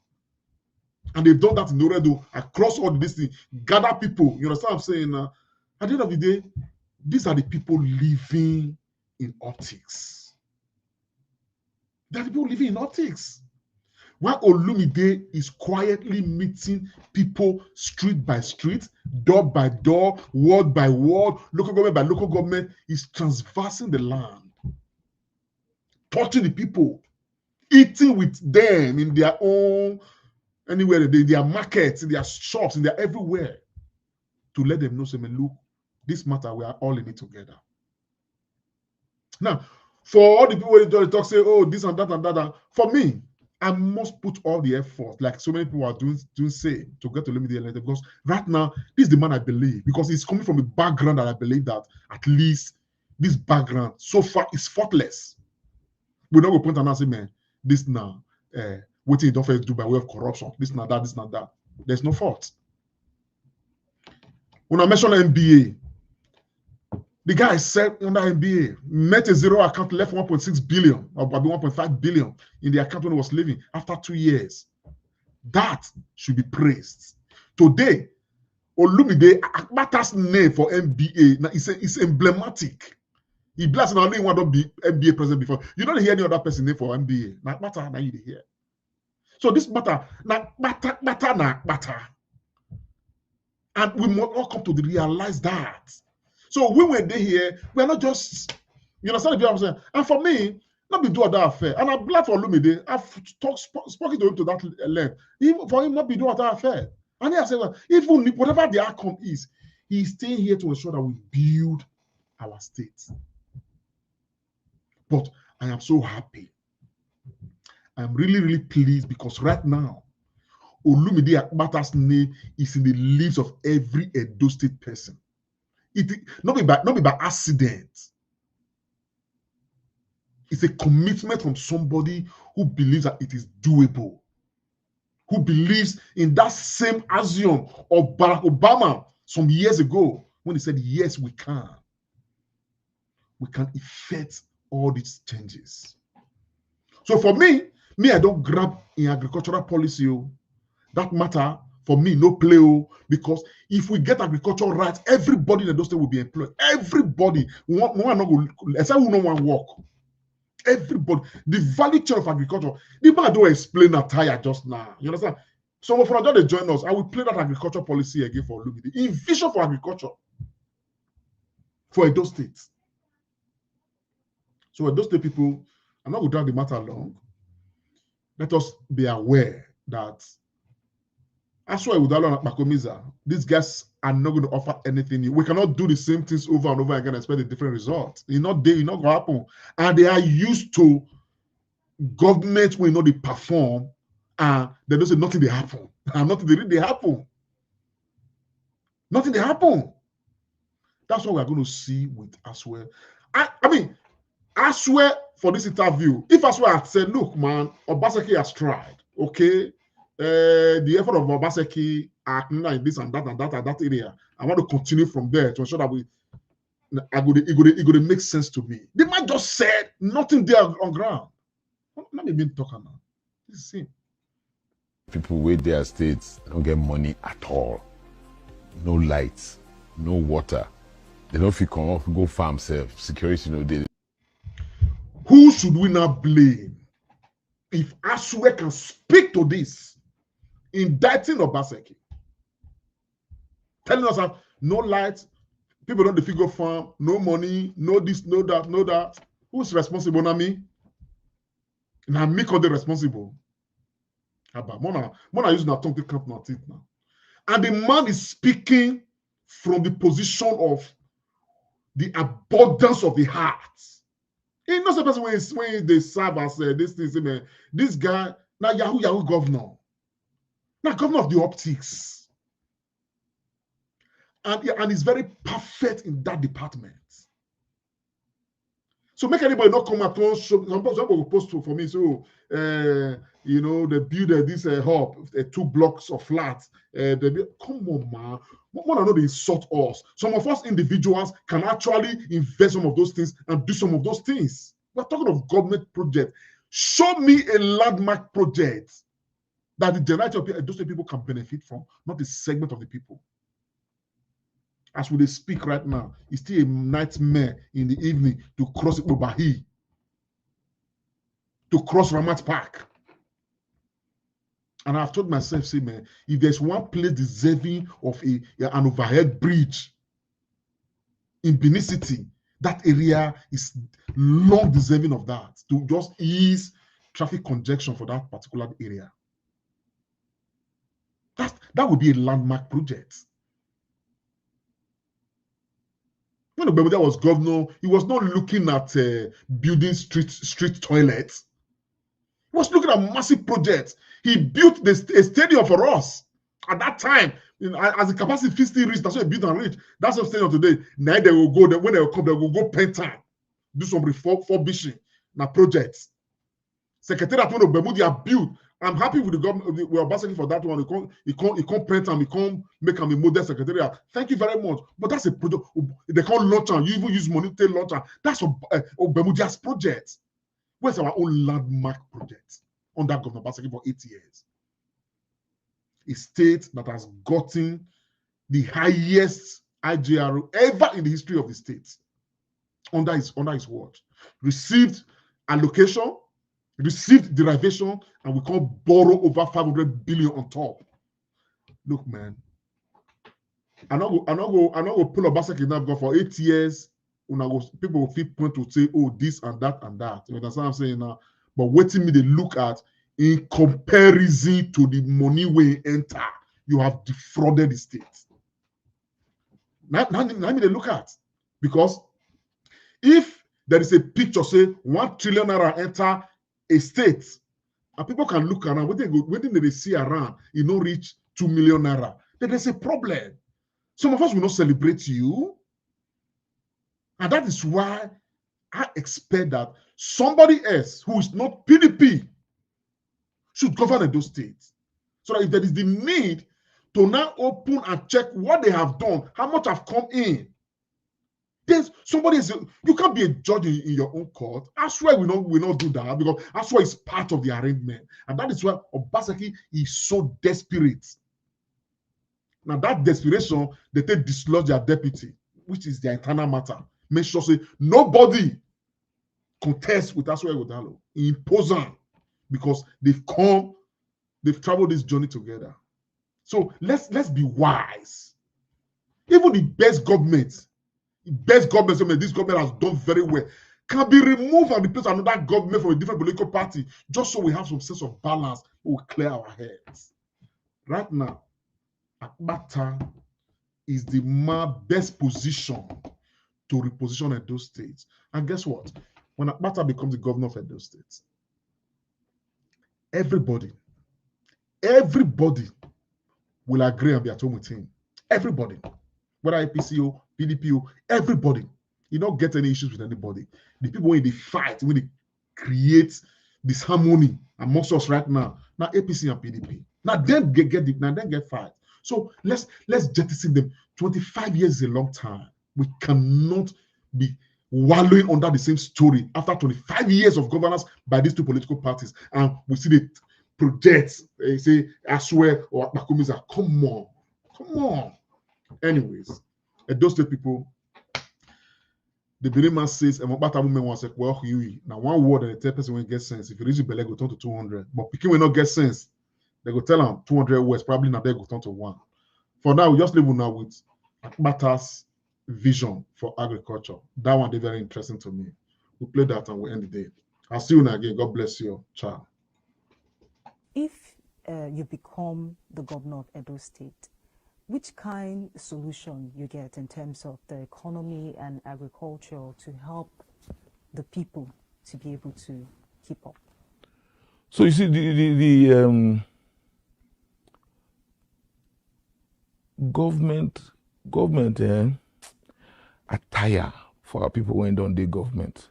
Speaker 2: And they've done that in Oredo, across all this thing, gather people. You understand what I'm saying? At the end of the day, these are the people living in optics. They are the people living in optics. While Olumide is quietly meeting people street by street, door by door, ward by ward, local government by local government, is transversing the land. touching the people, eating with them in their own, anywhere, in their markets, in their shops, in their everywhere, to let them know, say, man, look, this matter, we are all in it together. Now, for all the people who talk, say, oh, this and that and that, for me, I must put all the effort, like so many people are doing say, to get to limit the elected, because right now, this is the man I believe, because he's coming from a background that I believe that at least this background so far is faultless. We don't go point and say, man, this now, what you don't first do by way of corruption, this and that, this and that. There's no fault. When I mention MBA, the guy said under MBA, met a zero account, left 1.6 billion or 1.5 billion in the account when he was leaving after 2 years. That should be praised. Today, Olumide Akpata's name for MBA now it's emblematic. He blessed not only one of the MBA president before. You don't hear any other person name for MBA. Now Akpata, now you hear. So this matter, now matter. And we must all come to realize that. So when we're there here, we're not just, you understand what I'm saying? And for me, not be do other affair. And I'm glad for Olumide. I've spoken to him to that length. Even for him not be do other affair. And he has said, even whatever the outcome is, he's staying here to ensure that we build our state. But I am so happy. I'm really, really pleased because right now, Olumide Akpata's name is in the lips of every Edo State person. It not be by accident. It's a commitment from somebody who believes that it is doable, who believes in that same axiom of Barack Obama some years ago when he said, yes, we can. We can effect all these changes. So for me, I don't grab in agricultural policy. That matter for me, no play, because if we get agriculture right, everybody in the state will be employed. Everybody, except who no one work. Everybody, the value chain of agriculture. The man don't explain that tire just now. You understand? So from that they join us, I will play that agriculture policy again for Olumide. In vision for agriculture for Edo State. So Edo State people, I'm not going to drag the matter long. Let us be aware that that's why with Alon Makomiza, these guys are not going to offer anything new. We cannot do the same things over and over again and expect a different result. It's not going to happen. And they are used to government when they perform and they don't say nothing they happen. And nothing they happen. Nothing they happen. That's what we're going to see with Aswe. I mean, Aswe for this interview, if Aswe had said, look, man, Obaseki has tried, okay? The effort of Obaseki in this and that area. I want to continue from there to ensure that it would make sense to me. The man just said nothing there on ground. Not even talking now. This is him.
Speaker 5: People with their states don't get money at all. No lights, no water. They don't feel come up, go farm self. Security, they.
Speaker 2: Who should we not blame if Aswe can speak to this? Indicting Obaseki, telling us that no lights, people don't figure farm, no money, no this, no that, no that. Who's responsible? Not me. Now me call the responsible. Mona using a tongue to count not it now. And the man is speaking from the position of the abundance of the heart. He knows the person when they serve as this thing, this guy, now Yahoo governor. Now, governor of the optics. And he's very perfect in that department. So make anybody not come at once. Some people will post for me. So, they build this hub, 2 blocks of flats. Come on, man. More than know they sort us. Some of us individuals can actually invest some of those things and do some of those things. We're talking of government project. Show me a landmark project that the generality of those people can benefit from, not a segment of the people. As we speak right now, it's still a nightmare in the evening to cross Ipobahi, to cross Ramat Park. And I've told myself, say, man, if there's one place deserving of an overhead bridge in Benin City, That area is long deserving of that, to just ease traffic congestion for that particular area. That would be a landmark project. When Obemudia was governor, he was not looking at building street toilets. He was looking at massive projects. He built a stadium for us at that time. As the capacity 50 reached, that's what he built and reached. That's what stadium today. Now they will go. When they will come, they will go Pentan, do some refurbishing now projects. Secretariat when Obemudia built. I'm happy with the government. We are basically for that one. He can't print and he can't make him a model secretariat. Thank you very much. But that's a project. They can't launch and you even use money to launch and that's Obemudia's project. Where's our own landmark project under Governor Basaki for 8 years? A state that has gotten the highest IGRO ever in the history of the state under his watch. Received allocation, received derivation, and we can't borrow over 500 billion on top. Look, man, I not go pull up Basaki now because for 8 years, people will feel point to say, oh, this and that and that. You understand what I'm saying now? But waiting me, they look at in comparison to the money we enter, you have defrauded the state. Now me they look at, because if there is a picture say 1 trillion naira enter a state, and people can look around, when they see around, it don't reach 2 million naira, then there's a problem. Some of us will not celebrate you. And that is why I expect that somebody else who is not PDP should govern those states. So that if there is the need to now open and check what they have done, how much have come in, there's somebody else. You can't be a judge in your own court. I swear we not do that, because I swear it's part of the arrangement. And that is why Obaseki is so desperate. Now that desperation, they take dislodge their deputy, which is their internal matter. Make sure say nobody contests with Aswai Godalo. Impose them, because they've traveled this journey together. So let's be wise. Even the best government, this government has done very well, can be removed and replaced another government from a different political party, just so we have some sense of balance. We'll clear our heads. Right now, Akpata is the best position to reposition Edo State. And guess what? When Akpata becomes the governor of Edo State, everybody will agree and be at home with him. Everybody, whether APCO, PDPO, everybody. You don't get any issues with anybody. The people when they fight, when they create this harmony amongst us right now APC and PDP. Now then get fight. So let's jettison them. 25 years is a long time. We cannot be wallowing under the same story after 25 years of governance by these two political parties, and we see the projects. They say Aswe or Makumiza. Come on. Anyways, Edo State people, the Birima says, "Akpata woman was like, well, now one word and the third person will get sense. If you reach the belly, go turn to 200. But Pikin will not get sense. They go tell them 200 words. Probably not they go turn to 1. For now, we just live now with Akpata's vision for agriculture. That one is very interesting to me. We play that and we end the day. I'll see you again. God bless you. Ciao.
Speaker 4: If you become the governor of Edo State, which kind of solution you get in terms of the economy and agriculture to help the people to be able to keep up?
Speaker 1: So you see, the government attire for our people when on the government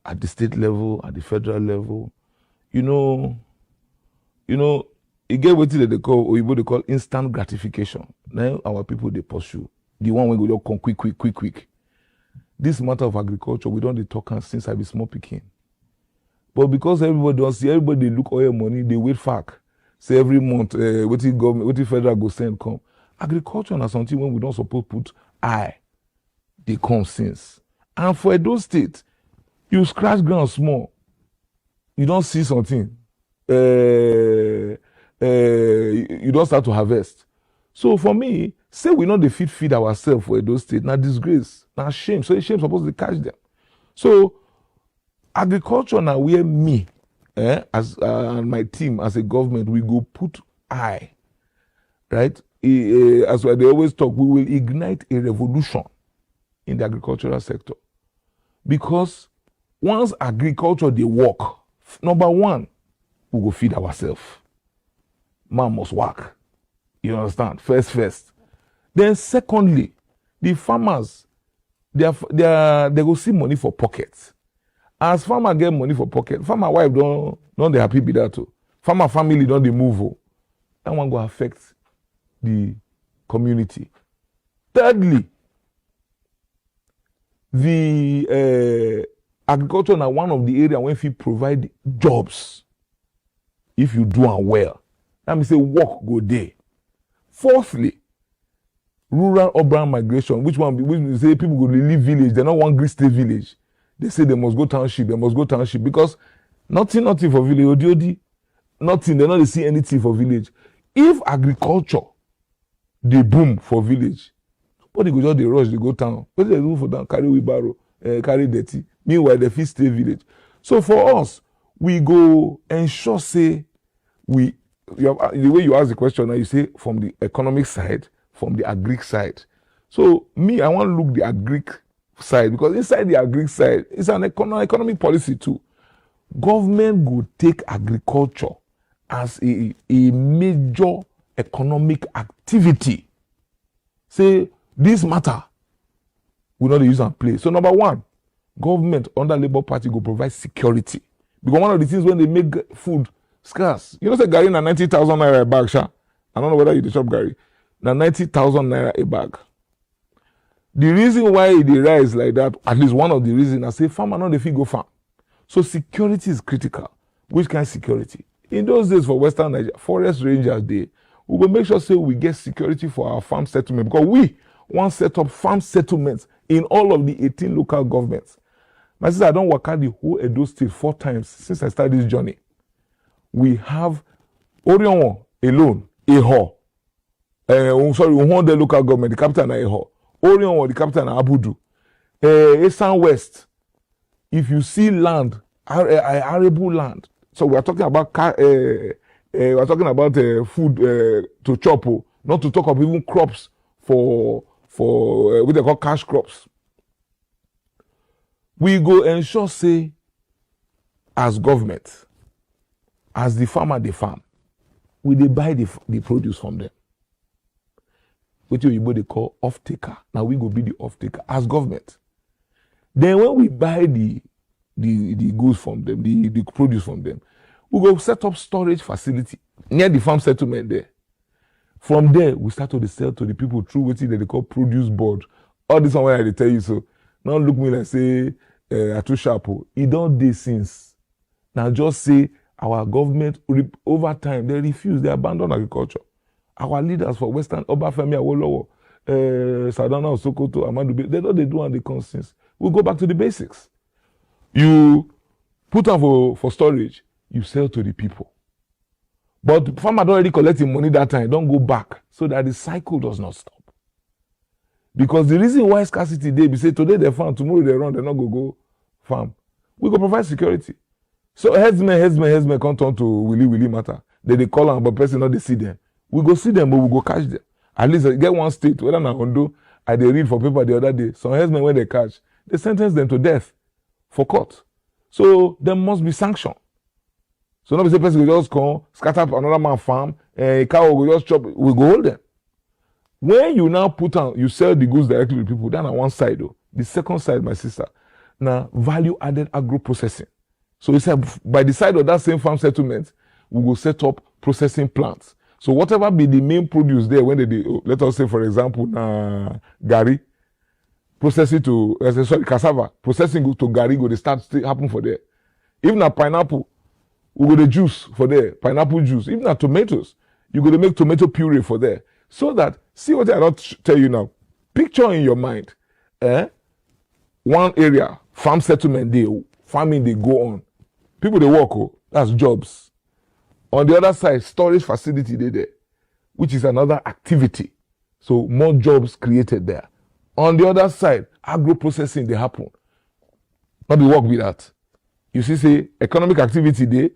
Speaker 1: at the state level, at the federal level, you know, it get what they call instant gratification. Now our people they pursue the one when we don't come quick. This matter of agriculture, we don't talk since I be small picking. But because everybody don't see, everybody look all your money, they wait fact. Say every month, what the government, what the federal go send come. Agriculture is something when we don't suppose put eye, they come since. And for Edo State, you scratch ground small, you don't see something. You don't start to harvest. So for me, Say we not the feed ourselves for Edo State. Now disgrace, now shame. So shame supposed to catch them. So agriculture now where me, as and my team as a government, we go put eye, right? As they always talk, we will ignite a revolution in the agricultural sector. Because once agriculture they work, number one, we go feed ourselves. Man must work. You understand? First. Then secondly, the farmers, they go see money for pockets. As farmer get money for pocket, farmer wife don't they happy be that too. Farmer family don't they move. Oh. That one go affect the community. Thirdly, the agriculture now one of the area when we provide jobs. If you do it well, that means say work go there. Fourthly, rural urban migration, which we say people go leave village, they don't want great state village. They say they must go township, because nothing for village, odi, nothing, they don't see anything for village. If agriculture they boom for village, but they go just they rush, they go town. What do they do for them? Carry wheelbarrow, carry dirty. Meanwhile, they fit stay village. So for us, we go ensure say the way you ask the question now, you say from the economic side, from the agric side. So me, I want to look the agric side, because inside the agric side, it's an economic policy too. Government would take agriculture as a major economic activity. Say this matter will not use and play. So number one, government under Labour Party will provide security. Because one of the things when they make food scarce, you know, say Gary na 90,000 naira a bag, sha. I don't know whether you the shop Gary. Na 90,000 naira a bag. The reason why it rise like that, at least one of the reasons, I say farmer not the fit go farm. So security is critical. Which kind of security? In those days for Western Nigeria, forest rangers day, we will make sure say we get security for our farm settlement, because we want to set up farm settlements in all of the 18 local governments. My sister, I don't work out the whole Edo State 4 times since I started this journey. We have Orion alone, Eho. The local government, the capital na Eho. Orion, the capital na Abudu. Eastern West. If you see land, arable land. So we are talking about food to chop, not to talk of even crops for what they call cash crops. We go ensure say, as government, as the farmer they farm, we they buy the produce from them. Which they call off-taker. Now we go be the off-taker as government. Then when we buy the goods from them, the produce from them, we go set up storage facility near the farm settlement there. From there, we start to sell to the people through what they call produce board. All this one where I tell you so. Now look me like say I too sharp. It don't do since. Now just say our government over time they refuse, they abandon agriculture. Our leaders for Western Obafemi Awolowo, Sadana Sokoto, Amadu, they don't do on the conscience. We'll go back to the basics. You put them for storage, you sell to the people. But the farmer don't already collecting money that time, don't go back so that the cycle does not stop. Because the reason why scarcity they be say today they farm, tomorrow they run, they're not go farm. We go provide security. So headsmen come turn to willy matter. They call them, but person not they see them. We go see them, but we go catch them. At least get one state, whether na Ondo, I they read for paper the other day. Some headsmen when they catch, they sentence them to death for court. So there must be sanction. So not say person will just come, scatter up another man farm, a cow will just chop, we go hold them. When you now put on, you sell the goods directly to people, that's on one side though. The second side, my sister, now value added agro processing. So we said by the side of that same farm settlement, we will set up processing plants. So whatever be the main produce there, when they let us say for example, Gary, processing to cassava, processing to Gary go they start happen for there. Even a pineapple, we go the juice for there, pineapple juice. Even a tomatoes, you go to make tomato puree for there. So that, see what I don't tell you now. Picture in your mind, one area, farm settlement day, farming they go on. People they work, that's jobs. On the other side, storage facility they there, which is another activity. So more jobs created there. On the other side, agro-processing, they happen. Not the work with that. You see, say, economic activity there,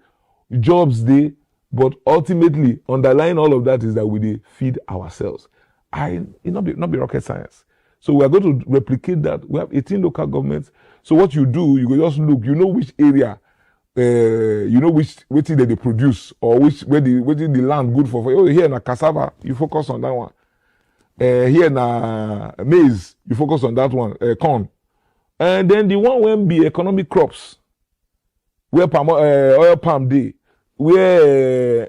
Speaker 1: jobs there, but ultimately, underlying all of that is that we feed ourselves. It not be rocket science. So we are going to replicate that. We have 18 local governments. So what you do, you go just look, you know which area, you know which they produce, or where the land good for. Oh, here in a cassava, you focus on that one. Here in a maize, you focus on that one, corn. And then the one will be economic crops, where oil palm day, where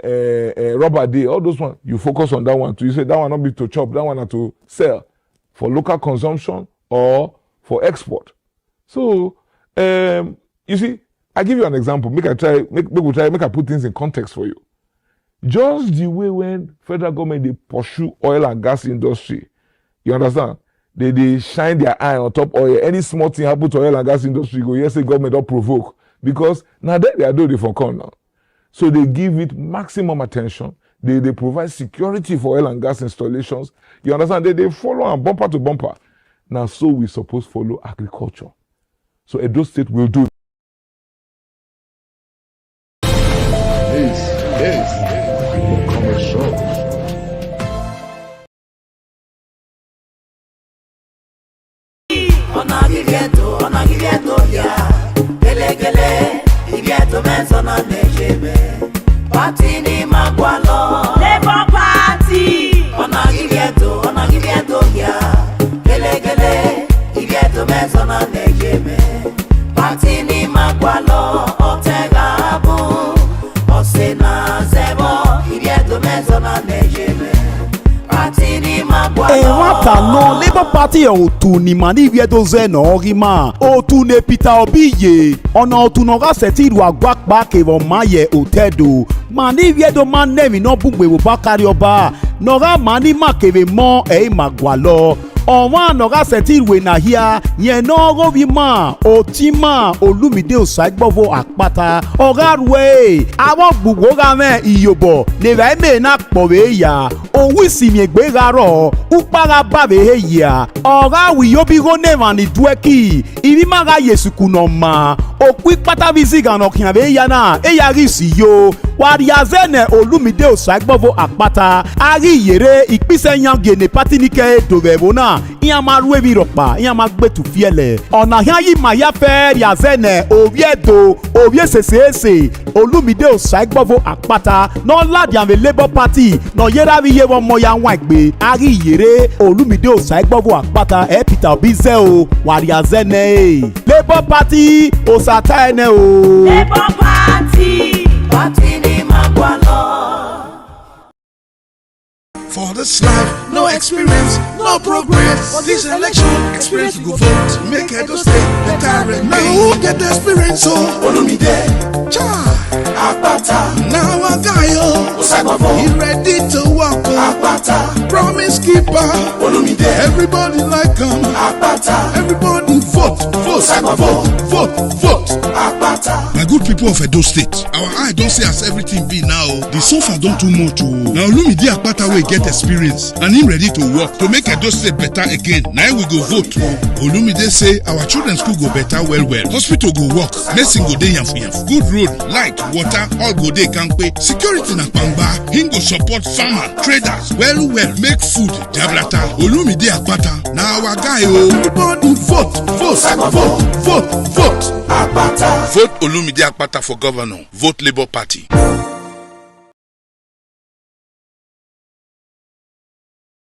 Speaker 1: rubber day, all those ones, you focus on that one too. You say that one not be to chop, that one not to sell for local consumption or for export. So you see, I give you an example. Make I put things in context for you. Just the way when federal government they pursue oil and gas industry, you understand? They shine their eye on top oil. Any small thing happen to oil and gas industry, go yes, the government don't provoke because now they are doing it for corn now. So they give it maximum attention. They provide security for oil and gas installations. You understand? They follow on bumper to bumper. Now, so we suppose follow agriculture. So Edo State will do.
Speaker 9: Labour Party. Party ni magwalo otega bu osena zebo ibieto mezona nejeme. Party ni magwalo.
Speaker 10: Enwata no Labour Party otu ni mani ibieto zeno orima otu ne Peter Obiye ona otu no ga setiru agbapa kevo maye otedo mani ibieto manemi no bugbe wo bakari oba no ga mani makeve mo magwalo. Ọ̀wọ́n ànọ́gá sẹ̀tì ìwé náà híà yẹn náà rọ́bì mà òtí mà Olúmídé Òsáìgbọ́fọ̀ Àpáta ọ̀gá rúwé àwọn gbogbo ramẹ́ ìyòbọ̀ lèrè ẹ̀mẹ́ náà pọ̀wé yà òun ìsìnmi ìgbéra rọ̀ ukpara bàbá yà ọ̀gá wìyóbi rónèmà ní dúẹ́kì ìrìmàrà yẹ̀sùkù nà mà òkú pátábísì gànà kìnyàbé yà náà ẹ̀yà rí sí yó wàríyàzẹ́nẹ̀ Olúmídé Òsáìgbọ́fọ̀ Àpáta àrí ìyèrè ìpísẹ̀ yangé ní pátíníkẹ́ dòwẹ̀wò náà ìyá máa rú èmi rọ̀pá ìyá máa gbé tù fíẹ̀lẹ̀ ọ̀nà ìyá yìí máa yá fẹ́ yàzẹ́nẹ̀ òbí ẹ̀dọ́ òbí èsèsèsè Olúmídé Òsáìgbọ́fọ̀ Àpáta náà ládìí àmì Labour Party náà yẹ́rà rí yé wọn mọ ya wọn àgbè àrí ìyèrè Olúmídé Òsáìgbọ́fọ̀ Àpáta ẹ̀ Peter Obi zẹ́ o wàrí yàzẹ́nẹ̀ Labour Party òsàtà ẹ̀nẹ̀ o.
Speaker 9: Labour Party ni magwalo.
Speaker 3: For this life, no experience, no progress. For this election, experience to go vote. Make Edo State better. Now who get the experience? So Olumide, Akpata. Now a guy, he ready to walk. Akpata, promise keeper. Olumide, everybody like him. Akpata, everybody vote. Akpata. My good people of Edo State, our eye don't say as everything be now. The sofa don't too much. Now Olumide Akpata will get experience and him ready to work to make Edo State better again. Now we go vote. Olumide say our children's school go better well. Hospital go work. Medicine go dey yamfu. Good road, light, water, all go dey kampe. Security na pamba. Him go support farmer, traders. Well, make food. Jabrata. Olumide Akpata. Now our guy everybody vote. Akpata. Vote Olumide Akpata for governor. Vote Labour Party.